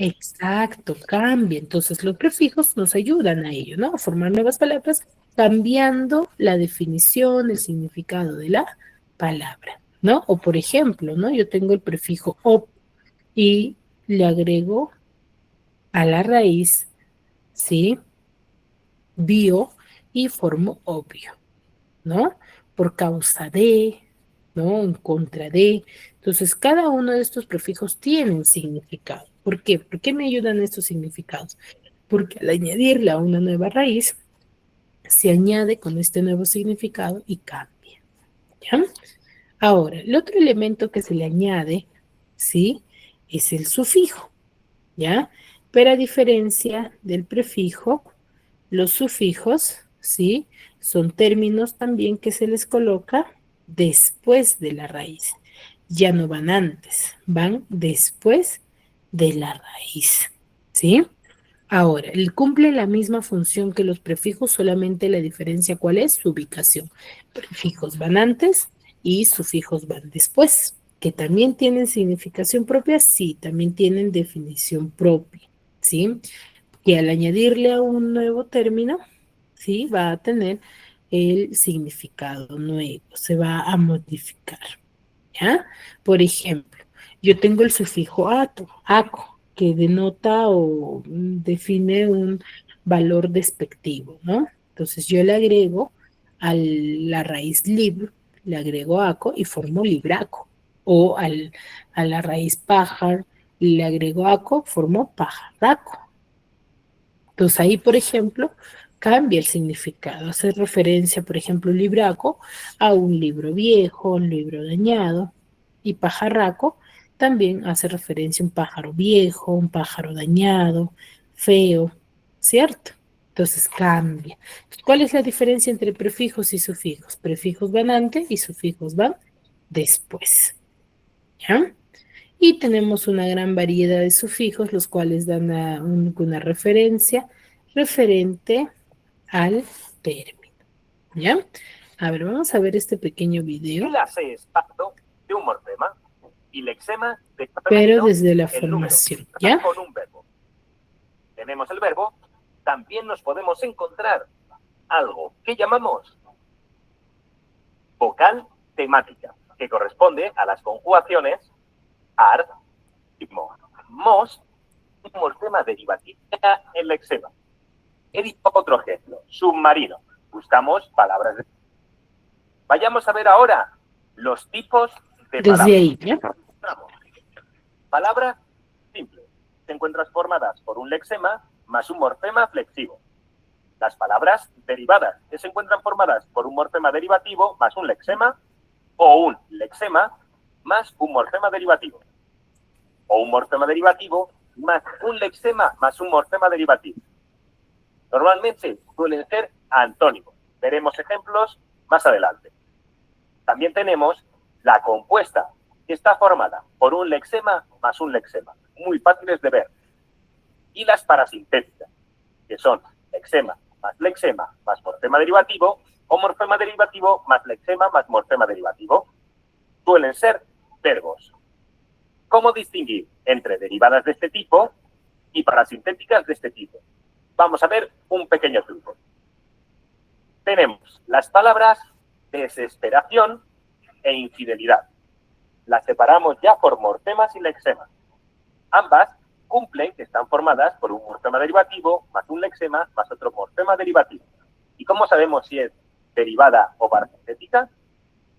A: Exacto, cambia. Entonces los prefijos nos ayudan a ello, ¿no? A formar nuevas palabras, cambiando la definición, el significado de la palabra, ¿no? O por ejemplo, ¿no? Yo tengo el prefijo op y le agrego a la raíz, ¿sí?, bio y formo obvio, ¿no? Por causa de, ¿no? En contra de. Entonces, cada uno de estos prefijos tiene un significado. ¿Por qué? ¿Por qué me ayudan estos significados? Porque al añadirle a una nueva raíz, se añade con este nuevo significado y cambia, ¿ya? Ahora, el otro elemento que se le añade, ¿sí?, es el sufijo, ¿ya? Pero a diferencia del prefijo, los sufijos, ¿sí?, son términos también que se les coloca después de la raíz. Ya no van antes, van después de la raíz, ¿sí? Ahora, él cumple la misma función que los prefijos, solamente la diferencia, ¿cuál es? Su ubicación. Prefijos van antes y sufijos van después. ¿Que también tienen significación propia? Sí, también tienen definición propia, ¿sí? Que al añadirle a un nuevo término, ¿sí? Va a tener el significado nuevo, se va a modificar, ¿ya? Por ejemplo, yo tengo el sufijo aco, que denota o define un valor despectivo, ¿no? Entonces yo le agrego a la raíz lib, le agrego aco y formo libraco. O a la raíz pájar, le agrego aco, formo pajaraco. Entonces ahí, por ejemplo, cambia el significado. Hace referencia, por ejemplo, libraco a un libro viejo, un libro dañado. Y pajarraco también hace referencia a un pájaro viejo, un pájaro dañado, feo, ¿cierto? Entonces cambia. ¿Cuál es la diferencia entre prefijos y sufijos? Prefijos van antes y sufijos van después. ¿Ya? Y tenemos una gran variedad de sufijos, los cuales dan una referencia referente al término. ¿Ya? A ver, vamos a ver este pequeño video.
H: La C es pacto de un morfema y lexema de
A: Pero desde la formación, ¿ya?
H: Con un verbo. Tenemos el verbo, también nos podemos encontrar algo que llamamos vocal temática, que corresponde a las conjugaciones ar y mo. Mos, un morfema derivativo en lexema. He dicho otro ejemplo, submarino. Buscamos palabras de... Vayamos a ver ahora los tipos de palabras.
A: Desde ahí, ¿ya?
H: Palabras simples. Se encuentran formadas por un lexema más un morfema flexivo. Las palabras derivadas, que se encuentran formadas por un morfema derivativo más un lexema, o un lexema más un morfema derivativo. O un morfema derivativo más un lexema más un morfema derivativo. Normalmente suelen ser antónimos. Veremos ejemplos más adelante. También tenemos la compuesta, que está formada por un lexema más un lexema. Muy fáciles de ver. Y las parasintéticas, que son lexema más morfema derivativo, o morfema derivativo más lexema más morfema derivativo. Suelen ser verbos. ¿Cómo distinguir entre derivadas de este tipo y parasintéticas de este tipo? Vamos a ver un pequeño truco. Tenemos las palabras desesperación e infidelidad. Las separamos ya por morfemas y lexemas. Ambas cumplen que están formadas por un morfema derivativo más un lexema más otro morfema derivativo. ¿Y cómo sabemos si es derivada o parasintética?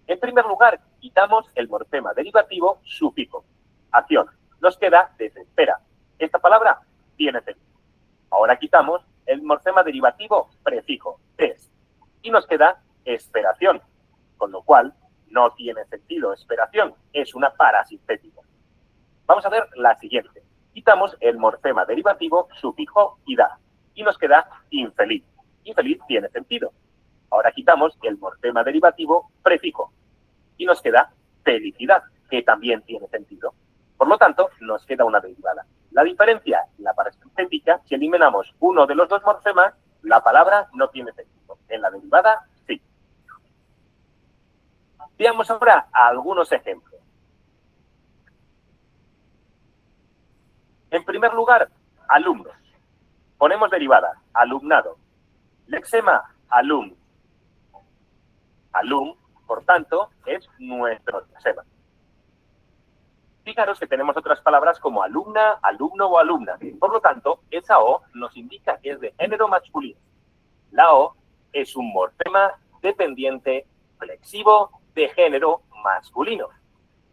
H: En primer lugar, quitamos el morfema derivativo sufijo. Acción. Nos queda desespera. Esta palabra tiene sentido. Ahora quitamos el morfema derivativo prefijo, des. Y nos queda esperación. Con lo cual, no tiene sentido esperación. Es una parasintética. Vamos a ver la siguiente. Quitamos el morfema derivativo sufijo ida. Y nos queda infeliz. Infeliz tiene sentido. Ahora quitamos el morfema derivativo prefijo. Y nos queda felicidad, que también tiene sentido. Por lo tanto, nos queda una derivada. La diferencia en la parasintética, si eliminamos uno de los dos morfemas, la palabra no tiene sentido. En la derivada, sí. Veamos ahora algunos ejemplos. En primer lugar, alumnos. Ponemos derivada, alumnado. Lexema, alum. Alum, por tanto, es nuestro lexema. Fijaros que tenemos otras palabras como alumna, alumno o alumna. Por lo tanto, esa O nos indica que es de género masculino. La O es un morfema dependiente flexivo de género masculino.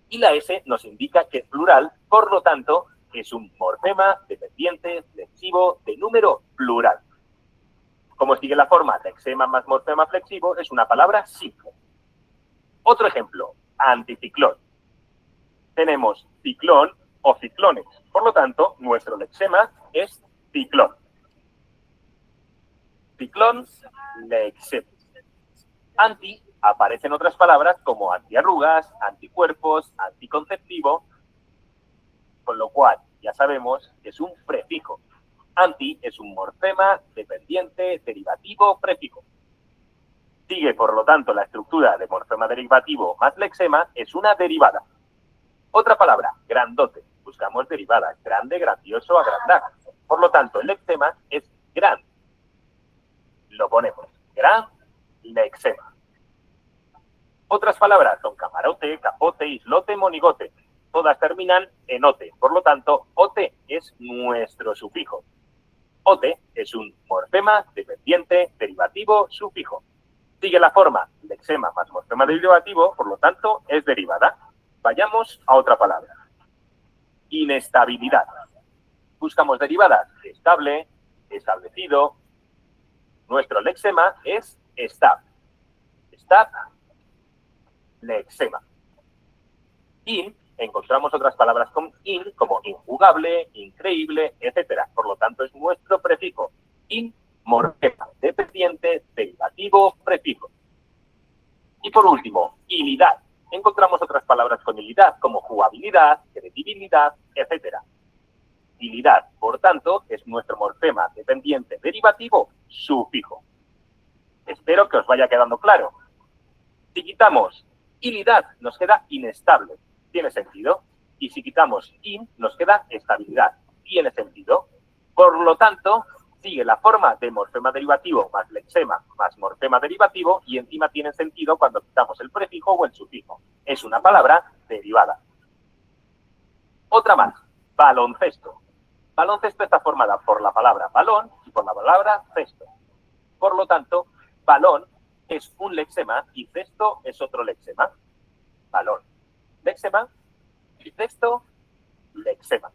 H: Y la S nos indica que es plural, por lo tanto, es un morfema dependiente flexivo de número plural. Como sigue la forma lexema más morfema flexivo, es una palabra simple. Otro ejemplo, anticiclón. Tenemos ciclón o ciclones. Por lo tanto, nuestro lexema es ciclón. Ciclón, lexema. Anti aparece en otras palabras como antiarrugas, anticuerpos, anticonceptivo, con lo cual ya sabemos que es un prefijo. Anti es un morfema dependiente derivativo prefijo. Sigue, por lo tanto, la estructura de morfema derivativo más lexema es una derivada. Otra palabra, grandote. Buscamos derivadas, grande, grandioso, agrandar. Por lo tanto, el lexema es gran. Lo ponemos, gran lexema. Otras palabras son camarote, capote, islote, monigote. Todas terminan en ote. Por lo tanto, ote es nuestro sufijo. Ote es un morfema dependiente derivativo sufijo. Sigue la forma lexema más morfema derivativo, por lo tanto, es derivada. Vayamos a otra palabra. Inestabilidad. Buscamos derivadas de estable, establecido. Nuestro lexema es estable. Estable, lexema. Encontramos otras palabras con in, como injugable, increíble, etc. Por lo tanto, es nuestro prefijo. Morfema dependiente derivativo prefijo. Y por último, ilidad. Encontramos otras palabras con ilidad, como jugabilidad, credibilidad, etc. Ilidad, por tanto, es nuestro morfema dependiente derivativo sufijo. Espero que os vaya quedando claro. Si quitamos ilidad, nos queda inestable. ¿Tiene sentido? Y si quitamos in, nos queda estabilidad. ¿Tiene sentido? Por lo tanto, sigue la forma de morfema derivativo más lexema más morfema derivativo y encima tiene sentido cuando quitamos el prefijo o el sufijo. Es una palabra derivada. Otra más, baloncesto. Baloncesto está formada por la palabra balón y por la palabra cesto. Por lo tanto, balón es un lexema y cesto es otro lexema. Balón, lexema y cesto, lexema.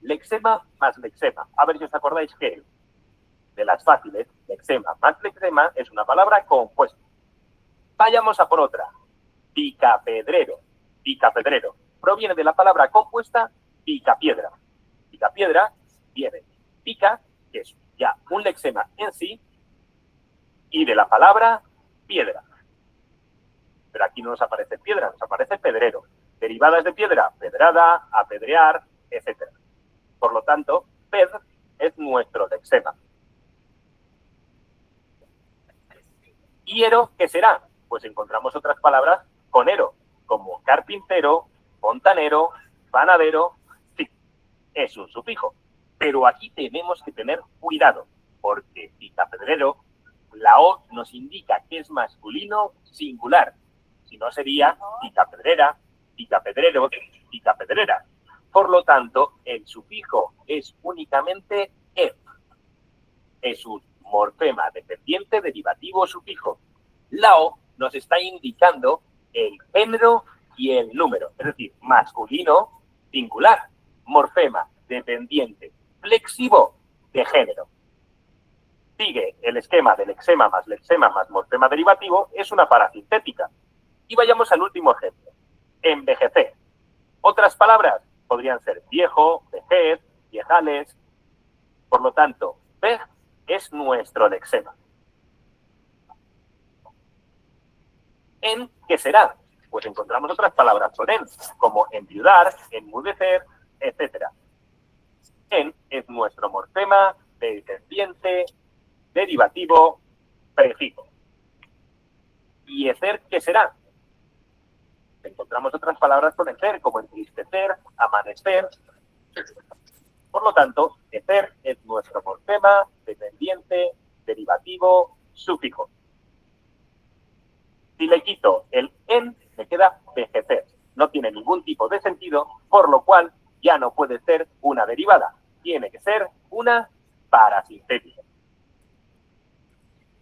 H: Lexema más lexema. A ver si os acordáis que de las fáciles, lexema más lexema es una palabra compuesta. Vayamos a por otra. Picapedrero. Picapedrero. Proviene de la palabra compuesta picapiedra. Picapiedra viene pica, que es ya un lexema en sí, y de la palabra piedra. Pero aquí no nos aparece piedra, nos aparece pedrero. Derivadas de piedra, pedrada, apedrear, etc. Por lo tanto, ped es nuestro lexema. Hiero, ¿qué será? Pues encontramos otras palabras con ero, como carpintero, fontanero, panadero. Sí, es un sufijo. Pero aquí tenemos que tener cuidado, porque picapedrero, la O nos indica que es masculino singular. Si no sería picapedrera, picapedrero, picapedrera. Por lo tanto, el sufijo es únicamente -ef. Es un morfema dependiente derivativo sufijo. La O nos está indicando el género y el número, es decir, masculino singular, morfema dependiente flexivo de género. Sigue el esquema del lexema más morfema derivativo, es una parasintética. Y vayamos al último ejemplo. Envejecer. Otras palabras podrían ser viejo, vejez, viejales. Por lo tanto, vej es nuestro lexema. En, ¿qué será? Pues encontramos otras palabras con en, como enviudar, enmudecer, etc. En es nuestro morfema dependiente derivativo prefijo. Y ecer, ¿qué será? Encontramos otras palabras con ecer, como entristecer, amanecer. Por lo tanto, ecer es nuestro morfema dependiente derivativo sufijo. Si le quito el en, me queda vejecer. No tiene ningún tipo de sentido, por lo cual ya no puede ser una derivada. Tiene que ser una parasintética.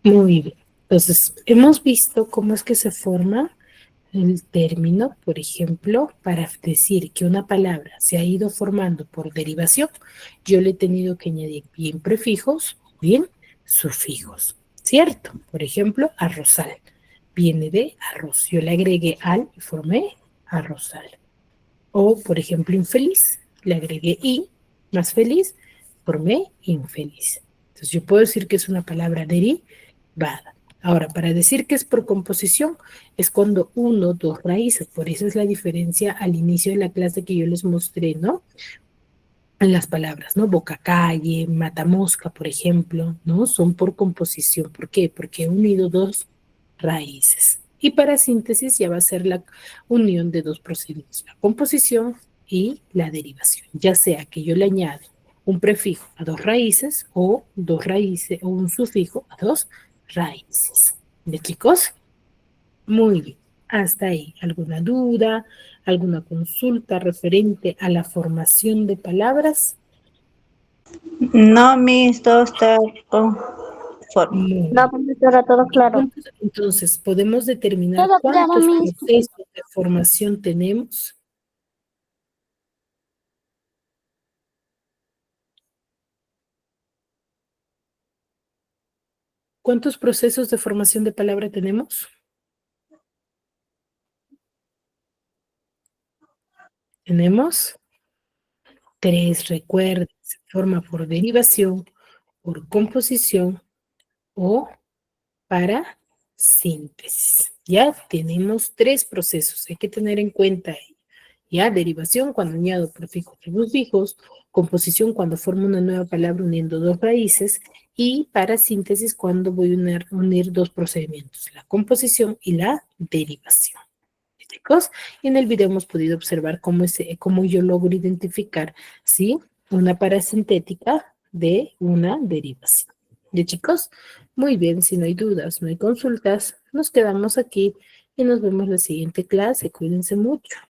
A: Muy bien. Entonces, hemos visto cómo es que se forma el término, por ejemplo, para decir que una palabra se ha ido formando por derivación. Yo le he tenido que añadir bien prefijos, bien sufijos, ¿cierto? Por ejemplo, arrozal. Viene de arroz. Yo le agregué al y formé arrozal. O, por ejemplo, infeliz. Le agregué i, más feliz, formé infeliz. Entonces, yo puedo decir que es una palabra derivada. Ahora, para decir que es por composición, es cuando uno, dos raíces. Por eso es la diferencia al inicio de la clase que yo les mostré, ¿no? En las palabras, ¿no? Bocacalle, matamosca, por ejemplo, ¿no? Son por composición. ¿Por qué? Porque he unido dos raíces. Y para síntesis ya va a ser la unión de dos procedimientos, la composición y la derivación. Ya sea que yo le añado un prefijo a dos raíces o dos raíces o un sufijo a dos raíces. ¿De chicos? Muy bien. Hasta ahí. ¿Alguna duda? ¿Alguna consulta referente a la formación de palabras?
C: No, Miss, todo está conforme.
A: Muy bien.
I: No, profesora, todo claro.
A: Entonces, podemos determinar
I: Todo claro,
A: cuántos
I: Miss.
A: procesos de formación tenemos. ¿Cuántos procesos de formación de palabra tenemos? Tenemos 3, recuerden, se forma por derivación, por composición o para síntesis. Ya tenemos 3 procesos, hay que tener en cuenta ello. Ya, derivación cuando añado prefijos y sufijos, composición cuando formo una nueva palabra uniendo dos raíces y para síntesis cuando voy a unir dos procedimientos, la composición y la derivación. Chicos, y en el video hemos podido observar cómo yo logro identificar, ¿sí? Una parasintética de una derivación. ¿Ya, chicos? Muy bien, si no hay dudas, no hay consultas, nos quedamos aquí y nos vemos la siguiente clase. Cuídense mucho.